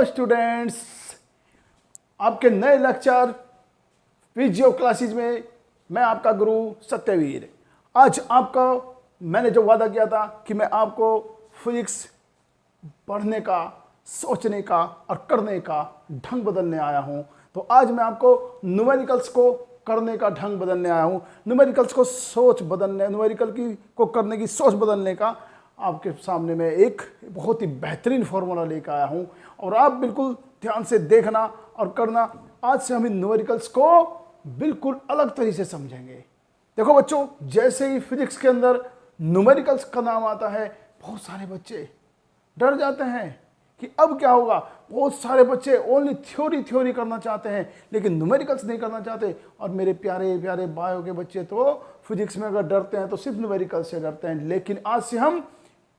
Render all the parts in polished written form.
Hello students, आपके नए lecture physio classes में मैं आपका गुरु सत्यवीर। आज आपका मैंने जो वादा किया था कि मैं आपको फिजिक्स पढ़ने का, सोचने का और करने का ढंग बदलने आया हूं। तो आज मैं आपको न्यूमेरिकल्स को करने का ढंग बदलने आया हूं, न्यूमेरिकल्स को सोच बदलने, न्यूमेरिकल की को करने की सोच बदलने का आपके सामने मैं एक बहुत ही बेहतरीन फॉर्मूला लेकर आया हूं। और आप बिल्कुल ध्यान से देखना और करना। आज से हम इन न्यूमेरिकल्स को बिल्कुल अलग तरीके से समझेंगे। देखो बच्चों, जैसे ही फिजिक्स के अंदर न्यूमेरिकल्स का नाम आता है, बहुत सारे बच्चे डर जाते हैं कि अब क्या होगा। बहुत सारे बच्चे ओनली थ्योरी करना चाहते हैं, लेकिन न्यूमेरिकल्स नहीं करना चाहते। और मेरे प्यारे प्यारे बायो के बच्चे तो फिजिक्स में अगर डरते हैं तो सिर्फ न्यूमेरिकल्स से डरते हैं। लेकिन आज से हम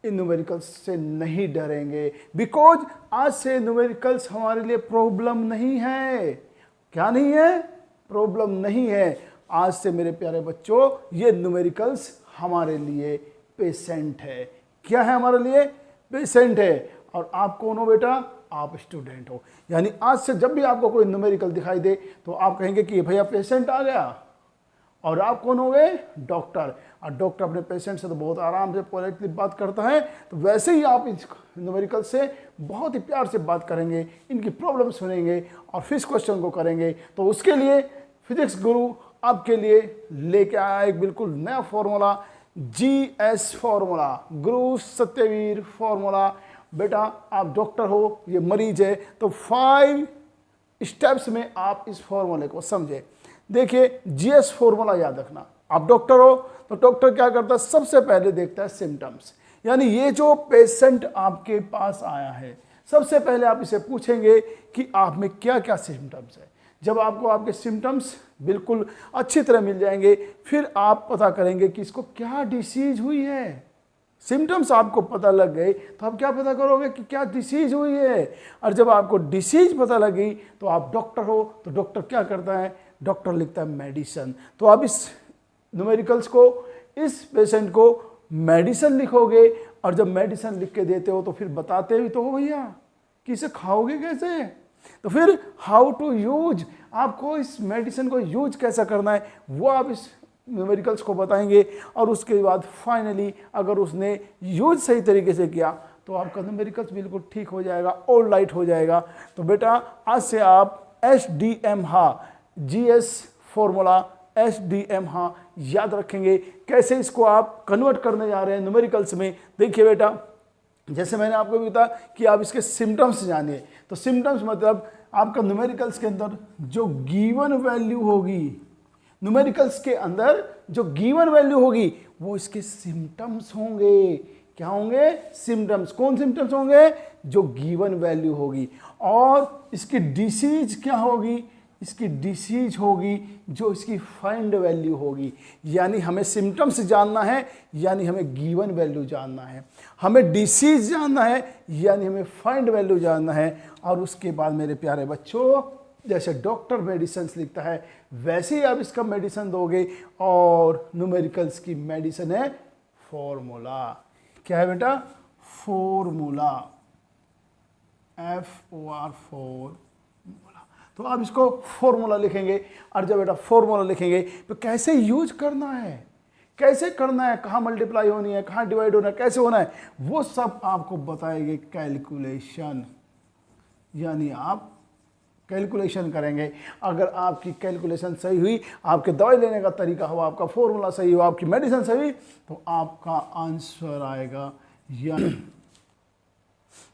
इन न्यूमेरिकल्स से नहीं डरेंगे, बिकॉज आज से न्यूमेरिकल्स हमारे लिए प्रॉब्लम नहीं है। क्या नहीं है? प्रॉब्लम नहीं है। आज से मेरे प्यारे बच्चों, ये न्यूमेरिकल्स हमारे लिए पेशेंट है। क्या है हमारे लिए? पेशेंट है। और आप कौन हो बेटा? आप स्टूडेंट हो। यानी आज से जब भी आपको कोई न्यूमेरिकल दिखाई दे तो आप कहेंगे कि भैया पेशेंट आ गया। और आप कौन हो गए? डॉक्टर। और डॉक्टर अपने पेशेंट से तो बहुत आराम से पोलाइटली बात करता है, तो वैसे ही आप इस न्यूमेरिकल से बहुत ही प्यार से बात करेंगे, इनकी प्रॉब्लम सुनेंगे और फिर क्वेश्चन को करेंगे। तो उसके लिए फिजिक्स गुरु आपके लिए लेके आया एक बिल्कुल नया फॉर्मूला, GS फॉर्मूला, गुरु सत्यवीर फॉर्मूला। बेटा आप डॉक्टर हो, ये मरीज है, तो 5 स्टेप्स में आप इस फॉर्मूले को समझे। देखिए, GS फॉर्मूला याद रखना। आप डॉक्टर हो तो डॉक्टर क्या करता है? सबसे पहले देखता है सिम्टम्स। यानी ये जो पेशेंट आपके पास आया है, सबसे पहले आप इसे पूछेंगे कि आप में क्या क्या सिम्टम्स है। जब आपको आपके सिम्टम्स बिल्कुल अच्छी तरह मिल जाएंगे, फिर आप पता करेंगे कि इसको क्या डिसीज हुई है। सिम्टम्स आपको पता लग गए तो आप क्या पता करोगे कि क्या डिसीज हुई है। और जब आपको डिसीज पता लगी तो आप डॉक्टर हो, तो डॉक्टर क्या करता है? डॉक्टर लिखता है मेडिसिन। तो आप इस न्यूमेरिकल्स को, इस पेशेंट को मेडिसिन लिखोगे। और जब मेडिसिन लिख के देते हो तो फिर बताते भी तो हो भैया कि इसे खाओगे कैसे। तो फिर हाउ टू यूज, आपको इस मेडिसिन को यूज कैसा करना है वो आप इस न्यूमेरिकल्स को बताएंगे। और उसके बाद फाइनली अगर उसने यूज सही तरीके से किया तो आपका न्यूमेरिकल्स बिल्कुल ठीक हो जाएगा, ऑल राइट हो जाएगा। तो बेटा आज से आप SDM GS फॉर्मूला, SDM याद रखेंगे। कैसे इसको आप कन्वर्ट करने जा रहे हैं न्यूमेरिकल्स में। देखिए बेटा, जैसे मैंने आपको बताया कि आप इसके सिम्टम्स जानिए। तो सिम्टम्स मतलब आपका न्यूमेरिकल्स के अंदर जो गिवन वैल्यू होगी, न्यूमेरिकल्स के अंदर जो गिवन वैल्यू होगी वो इसके सिम्टम्स होंगे। क्या होंगे? सिम्टम्स। कौन सिम्टम्स होंगे? जो गिवन वैल्यू होगी। और इसकी डिसीज क्या होगी? इसकी डिसीज होगी जो इसकी फाइंड वैल्यू होगी। यानी हमें सिम्टम्स जानना है, यानी हमें गिवन वैल्यू जानना है। हमें डिसीज जानना है, यानी हमें फाइंड वैल्यू जानना है। और उसके बाद मेरे प्यारे बच्चों, जैसे डॉक्टर मेडिसिन लिखता है वैसे ही आप इसका मेडिसिन दोगे। और न्यूमेरिकल्स की मेडिसिन है फॉर्मूला। क्या है बेटा? Formula, FOR। तो आप इसको फॉर्मूला लिखेंगे। और जब बेटा फॉर्मूला लिखेंगे तो कैसे यूज करना है, कैसे करना है, कहाँ मल्टीप्लाई होनी है, कहाँ डिवाइड होना है, कैसे होना है, वो सब आपको बताएंगे कैलकुलेशन। यानी आप कैलकुलेशन करेंगे। अगर आपकी कैलकुलेशन सही हुई, आपके दवाई लेने का तरीका हो, आपका फॉर्मूला सही हो, आपकी मेडिसिन सही हुई, तो आपका आंसर आएगा। यानी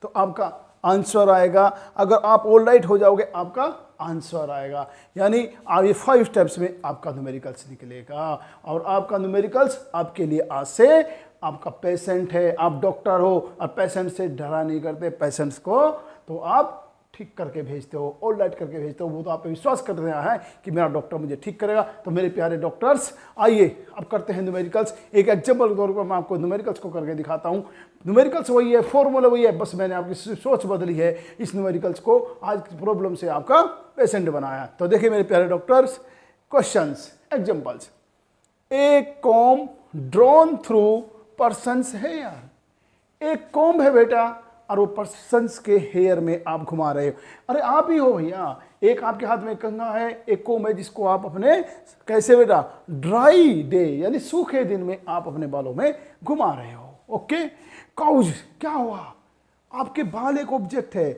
तो आपका आंसर आएगा। अगर आप ऑल राइट हो जाओगे, आपका आंसर आएगा। यानी आप ये 5 स्टेप्स में आपका न्यूमेरिकल्स निकलेगा। और आपका न्यूमेरिकल्स आपके लिए आज से आपका पेशेंट है। आप डॉक्टर हो और पेशेंट से डरा नहीं करते। पेशेंट्स को तो आप ठीक करके भेजते हो, ऑल राइट करके भेजते हो। वो तो आप पे विश्वास कर रहा है कि मेरा डॉक्टर मुझे ठीक करेगा। तो मेरे प्यारे डॉक्टर्स, आइए अब करते हैं न्यूमेरिकल्स। एक एग्जाम्पल के तौर पर मैं आपको न्यूमेरिकल्स को करके दिखाता हूँ। न्यूमेरिकल्स वही है, फॉर्मूला वही है, बस मैंने आपकी सोच बदली है। इस न्यूमेरिकल्स को आज की प्रॉब्लम से आपका पेशेंट बनाया। तो देखिए मेरे प्यारे डॉक्टर्स, क्वेश्चंस, एग्जांपल्स। एक कॉम्ब ड्रॉन थ्रू पर्सन्स है। यार एक कॉम्ब है बेटा, और वो पर्सन्स के हेयर में आप घुमा रहे हो। अरे आप ही हो भैया, एक आपके हाथ में कंघा है, एक कोम है, जिसको आप अपने कैसे बेटा ड्राई डे यानी सूखे दिन में आप अपने बालों में घुमा रहे हो। ओके, काउज क्या हुआ, आपके बाल एक ऑब्जेक्ट है,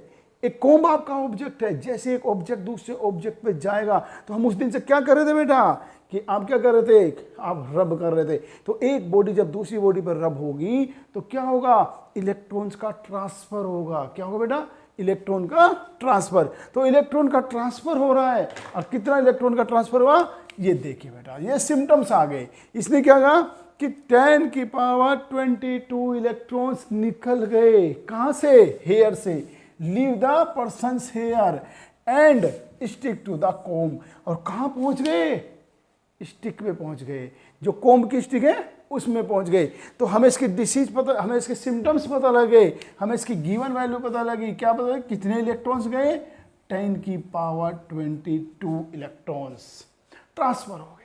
एक कोम्ब आपका ऑब्जेक्ट है। जैसे एक ऑब्जेक्ट दूसरे ऑब्जेक्ट पे जाएगा तो हम उस दिन से क्या कर रहे थे बेटा कि आप क्या कर रहे थे, आप रब कर रहे थे। तो एक बॉडी जब दूसरी बॉडी पर रब होगी तो क्या होगा, इलेक्ट्रॉन्स का ट्रांसफर होगा। क्या होगा बेटा, इलेक्ट्रॉन का ट्रांसफर। तो इलेक्ट्रॉन का ट्रांसफर हो रहा है, और कितना इलेक्ट्रॉन का ट्रांसफर हुआ ये देखिए बेटा, ये सिम्टम्स आ गए। इसने क्या कहा कि 10 की पावर 22 इलेक्ट्रॉन्स निकल गए, कहां से, हेयर से, leave the persons hair and stick to the comb. और कहां पहुंच गए, स्टिक में पहुंच गए, जो कोम्ब की स्टिक है उसमें पहुंच गए। तो हमें इसकी डिसीज पता, हमें इसके सिम्टम्स पता लगे, हमें इसकी गिवन वैल्यू पता लगी। क्या पता लगे, कितने इलेक्ट्रॉन्स गए, 10 की पावर 22 इलेक्ट्रॉन्स ट्रांसफर हो गए।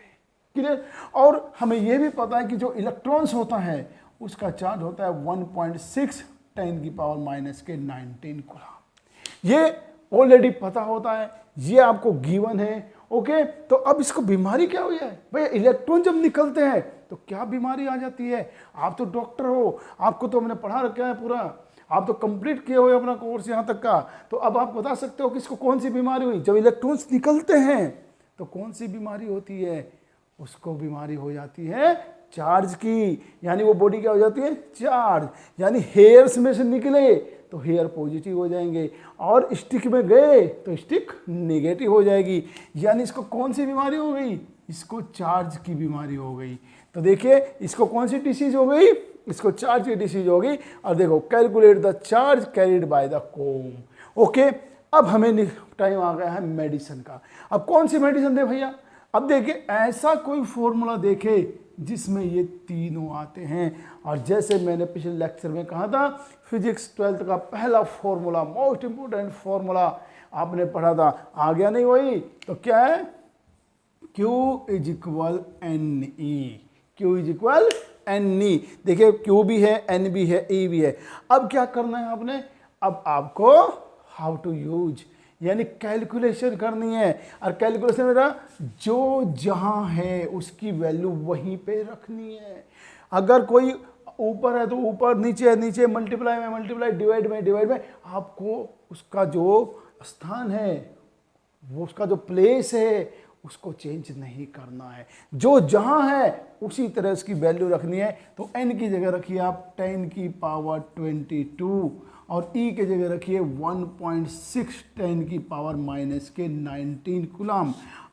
क्लियर। और हमें यह भी पता है कि जो इलेक्ट्रॉन्स होता है उसका चार्ज होता है 1.6 10 की पावर माइनस के 19 कूलम। ये ऑलरेडी पता होता है, ये आपको गिवन है। ओके, तो अब इसको बीमारी क्या हुई है भैया, इलेक्ट्रॉन जब निकलते हैं तो क्या बीमारी आ जाती है। आप तो डॉक्टर हो, आपको तो हमने पढ़ा रखा है पूरा, आप तो कंप्लीट किए हुए अपना कोर्स यहाँ तक का। तो अब आप बता सकते हो कि इसको कौन सी बीमारी हुई। जब इलेक्ट्रॉन्स निकलते हैं तो कौन सी बीमारी होती है, उसको बीमारी हो जाती है चार्ज की। यानी वो बॉडी क्या हो जाती है, चार्ज। यानी हेयर्स में से निकले तो हेयर पॉजिटिव हो जाएंगे, और स्टिक में गए तो स्टिक नेगेटिव हो जाएगी। यानी इसको कौन सी बीमारी हो गई, इसको चार्ज की बीमारी हो गई। तो देखिए इसको कौन सी डिसीज हो गई, इसको चार्ज की डिसीज हो गई। और देखो, calculate the charge carried by the comb. Okay, अब हमें टाइम आ गया है मेडिसिन का। अब कौन सी मेडिसिन दे भैया, अब देखिए ऐसा कोई फॉर्मूला देखे जिसमें ये तीनों आते हैं। और जैसे मैंने पिछले लेक्चर में कहा था, फिजिक्स 12th का पहला फॉर्मूला, मोस्ट इंपोर्टेंट फॉर्मूला आपने पढ़ा था, आ गया नहीं वही, तो क्या है, Q is equal N E. Q is equal N E. देखिए Q भी है, N भी है, E भी है। अब क्या करना है आपने, अब आपको हाउ टू यूज यानी कैलकुलेशन करनी है। और कैलकुलेशन मेरा जो जहां है उसकी वैल्यू वहीं पे रखनी है। अगर कोई ऊपर है तो ऊपर, नीचे है नीचे, मल्टीप्लाई में मल्टीप्लाई, डिवाइड में डिवाइड में, आपको उसका जो स्थान है, वो उसका जो प्लेस है उसको चेंज नहीं करना है। जो जहां है उसी तरह उसकी वैल्यू रखनी है। तो n की जगह रखिए आप 10 की पावर 22 और E की जगह रखिए 1.6 10 की पावर माइनस के 19 कूलम।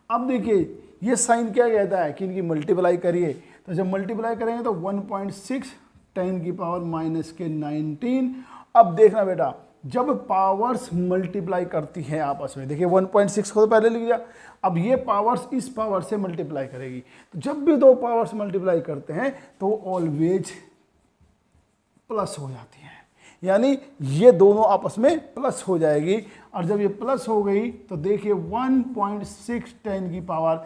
अब देखिए ये साइन क्या कहता है कि इनकी मल्टीप्लाई करिए। तो जब मल्टीप्लाई करेंगे तो 1.6 10 की पावर माइनस के 19। अब देखना बेटा, जब पावर्स मल्टीप्लाई करती है आपस में, देखिए 1.6 को तो पहले लिख दिया, अब ये पावर्स इस पावर से मल्टीप्लाई करेगी। तो जब भी दो पावर्स मल्टीप्लाई करते हैं तो ऑलवेज प्लस हो जाती है, यानी ये दोनों आपस में प्लस हो जाएगी। और जब ये प्लस हो गई तो देखिए 1.6 10 की पावर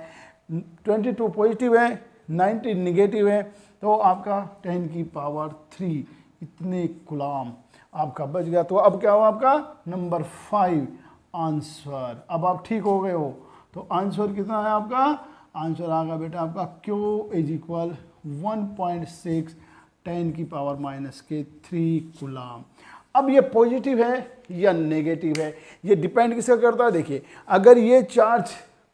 22 पॉजिटिव है, 19 निगेटिव है, तो आपका 10 की पावर 3 इतने कूलम आपका बच गया। तो अब क्या हुआ आपका नंबर 5 आंसर। अब आप ठीक हो गए हो। तो आंसर कितना है आपका, आंसर आ गया बेटा आपका Q इज इक्वल 1.6 10 की पावर माइनस के 3 कूलम। अब ये पॉजिटिव है या नेगेटिव है, ये डिपेंड किसका करता है। देखिए अगर ये चार्ज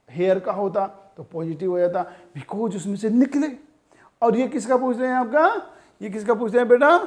हेयर का होता तो पॉजिटिव हो जाता, बिकॉज उसमें से निकले। और ये किसका पूछ रहे हैं आपका, ये किसका पूछ रहे हैं बेटा,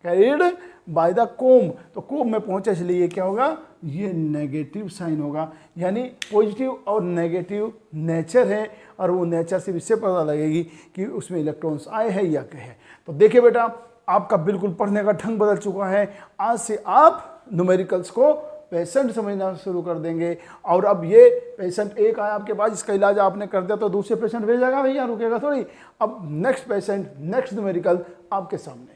कैरिड बाय द कोम्ब। तो कोम्ब में पहुंचा इसलिए ये क्या होगा, ये नेगेटिव साइन होगा। यानी पॉजिटिव और नेगेटिव नेचर है, और वो नेचर सिर्फ इससे पता लगेगी कि उसमें इलेक्ट्रॉन्स आए हैं या क्या है। तो देखिए बेटा, आपका बिल्कुल पढ़ने का ढंग बदल चुका है। आज से आप न्यूमेरिकल्स को पेशेंट समझना शुरू कर देंगे। और अब ये पेशेंट एक आया आपके पास, इसका इलाज आपने कर दिया तो दूसरे पेशेंट भेजेगा भैया, रुकेगा थोड़ी। अब नेक्स्ट पेशेंट, नेक्स्ट न्यूमेरिकल आपके सामने।